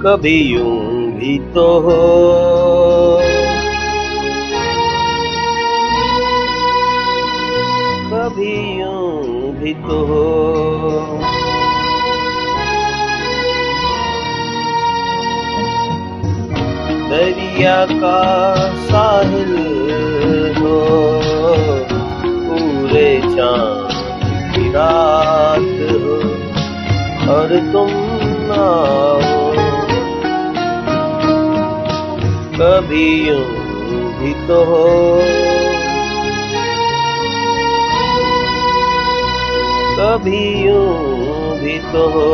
कभी यूं भी तो हो, कभी यूं भी तो हो। दरिया का साहिल हो, पूरे चांद की रात हो और तुम ना हो। कभी यूं भी तो हो, कभी यूं भी तो हो।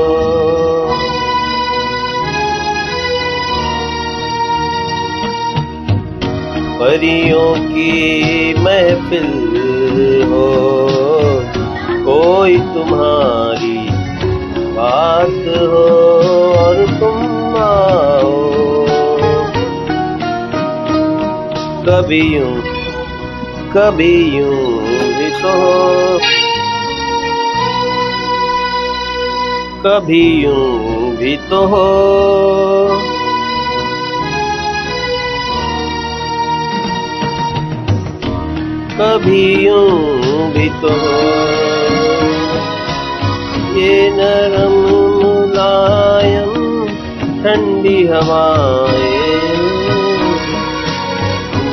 परियों की महफिल हो, कोई तुम्हारी बात हो और तुम आओ। कभी यूं भी तो हो, कभी यूं भी तो हो। कभी यूं भी तो हो। ये नरम मुलायम ठंडी हवाएं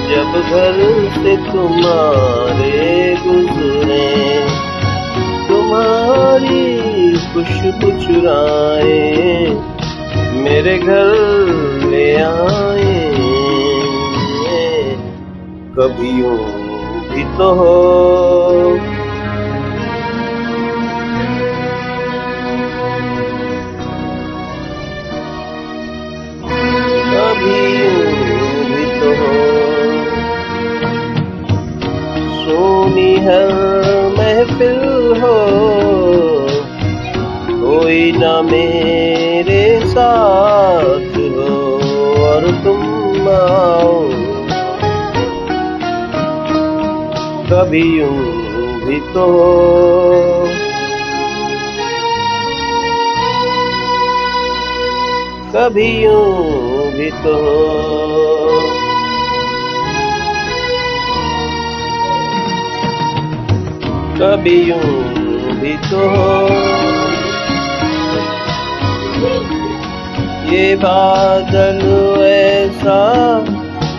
जब घर से तुम्हारे गुजरे, तुम्हारी खुशबू चुराए मेरे घर ले आए। कभी यूं भी तो हो, कभी यूं भी तो हो। सोनी हर महफिल हो, कोई ना मेरे साथ हो और तुम आओ। कभी यूं भी तो हो, कभी यूं भी तो हो। कभी यूं भी तो हो। ये बादल ऐसा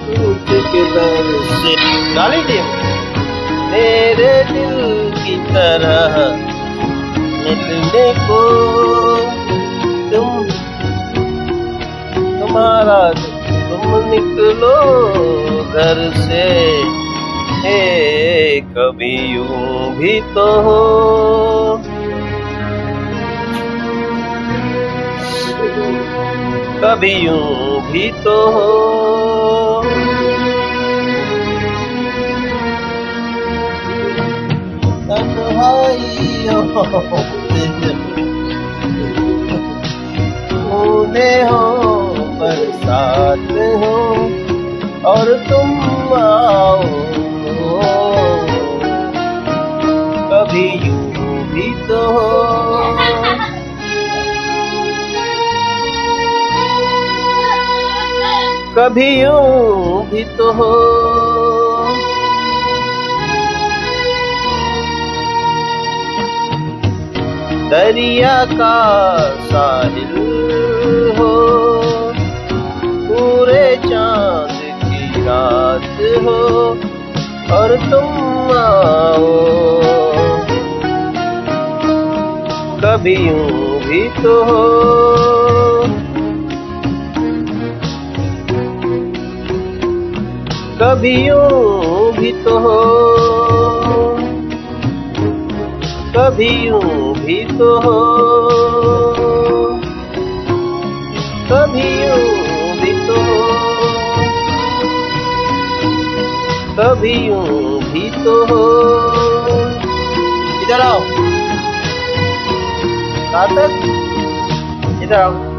टूट के बरसे, डाली टीम मेरे दिल की तरह मिलने को। तुम निकलो घर से, कभी यूं भी तो हो, कभी यूं भी तो हो। तन्हाई हो बरसात हो और तुम आओ। कभी यूं भी तो हो, कभी यूं भी तो हो। दरिया का साहिल हो, पूरे चांद की रात हो और तुम आओ। कभी यूं भी तो हो, कभी यूं भी तो हो। कभी यूं भी तो हो, कभी यूं भी तो हो। कभी यूं भी तो हो। इधर आओ, सार्थक इधर आओ।